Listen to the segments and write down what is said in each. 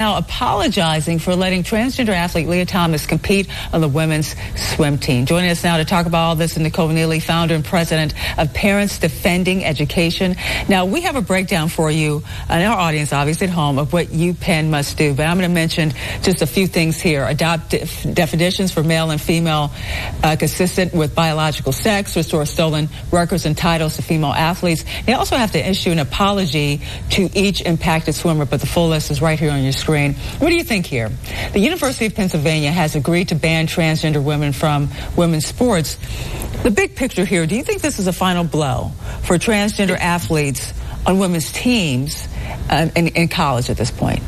now apologizing for letting transgender athlete Leah Thomas compete on the women's swim team. Joining us now to talk about all this is Nicole Neily, founder and president of Parents Defending Education. Now, we have a breakdown for you and our audience, obviously at home, of what UPenn must do. But I'm going to mention just a few things here. Adopt definitions for male and female consistent with biological sex, restore stolen records and titles to female athletes. They also have to issue an apology to each impacted swimmer, but the full list is right here on your screen. What do you think here? The University of Pennsylvania has agreed to ban transgender women from women's sports. The big picture here, do you think this is a final blow for transgender athletes on women's teams in college at this point?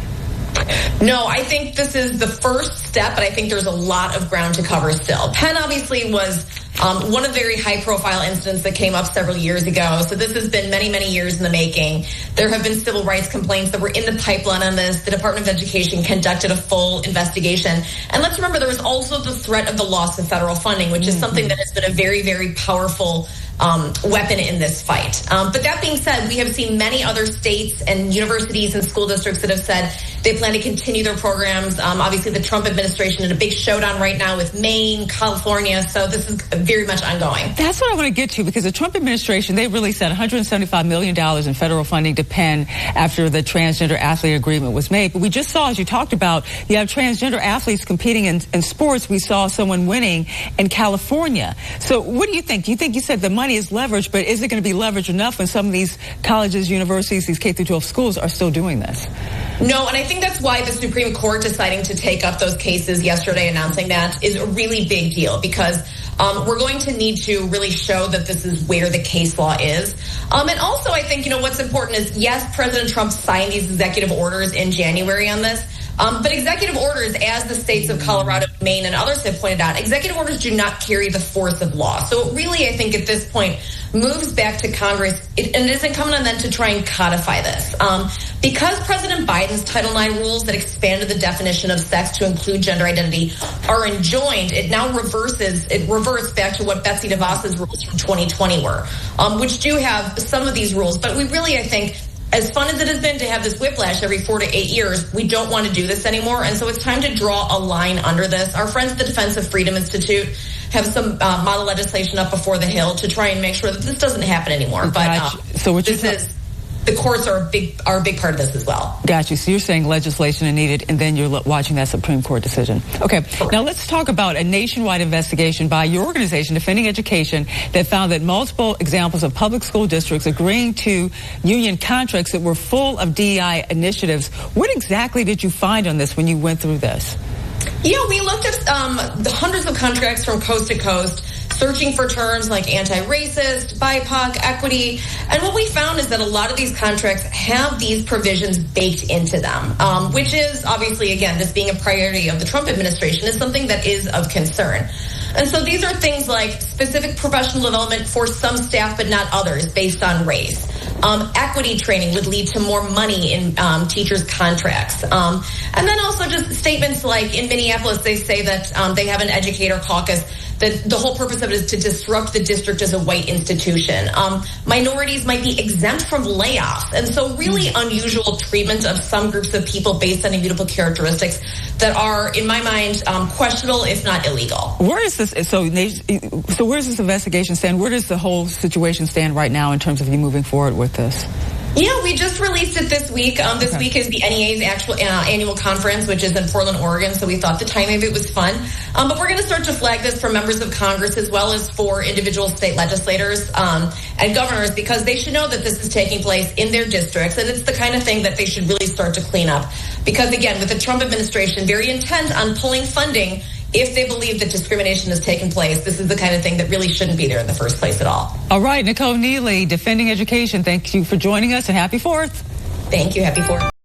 No, I think this is the first step, but I think there's a lot of ground to cover still. Penn obviously was one of the very high-profile incidents that came up several years ago. So this has been many, many years in the making. There have been civil rights complaints that were in the pipeline on this. The Department of Education conducted a full investigation. And let's remember, there was also the threat of the loss of federal funding, which is something that has been a very, very powerful weapon in this fight. But that being said, we have seen many other states and universities and school districts that have said they plan to continue their programs. Obviously, the Trump administration in a big showdown right now with Maine, California. So this is very much ongoing. That's what I want to get to, because the Trump administration, they really said $175 million in federal funding to Penn after the transgender athlete agreement was made. But we just saw, as you talked about, you have transgender athletes competing in sports. We saw someone winning in California. So what do you think? You said the money is leveraged, but is it going to be leveraged enough when some of these colleges, universities, these K-12 schools are still doing this? No, and I think that's why the Supreme Court deciding to take up those cases yesterday, announcing that, is a really big deal, because we're going to need to really show that this is where the case law is. And also, I think, what's important is, yes, President Trump signed these executive orders in January on this. But executive orders, as the states of Colorado, Maine, and others have pointed out, executive orders do not carry the force of law. So it really, I think, at this point, moves back to Congress, and it is incumbent on them to try and codify this. Because President Biden's Title IX rules that expanded the definition of sex to include gender identity are enjoined, it now reverts back to what Betsy DeVos's rules from 2020 were, which do have some of these rules. But we really, I think, as fun as it has been to have this whiplash every 4 to 8 years, we don't want to do this anymore. And so it's time to draw a line under this. Our friends at the Defense of Freedom Institute have some model legislation up before the Hill to try and make sure that this doesn't happen anymore. But the courts are a big part of this as well. Got you. So you're saying legislation is needed, and then you're watching that Supreme Court decision. Okay. Now let's talk about a nationwide investigation by your organization, Defending Education, that found that multiple examples of public school districts agreeing to union contracts that were full of DEI initiatives. What exactly did you find on this when you went through this? Yeah, we looked at the hundreds of contracts from coast to coast, searching for terms like anti-racist, BIPOC, equity. And what we found is that a lot of these contracts have these provisions baked into them, which is obviously, again, this being a priority of the Trump administration, is something that is of concern. And so these are things like specific professional development for some staff but not others based on race. Equity training would lead to more money in teachers' contracts. And then also just statements like in Minneapolis, they say that they have an educator caucus, that the whole purpose of it is to disrupt the district as a white institution. Minorities might be exempt from layoffs. And so really unusual treatment of some groups of people based on immutable characteristics that are, in my mind, questionable, if not illegal. Where is this? So where does this investigation stand? Where does the whole situation stand right now in terms of you moving forward with this? Yeah, we just released it this week. This week is the NEA's actual annual conference, which is in Portland, Oregon. So we thought the timing of it was fun. But we're going to start to flag this for members of Congress as well as for individual state legislators and governors, because they should know that this is taking place in their districts. And it's the kind of thing that they should really start to clean up. Because, again, with the Trump administration very intent on pulling funding, if they believe that discrimination has taken place, this is the kind of thing that really shouldn't be there in the first place at all. All right, Nicole Neily, Defending Education, thank you for joining us, and happy 4th. Thank you. Happy 4th.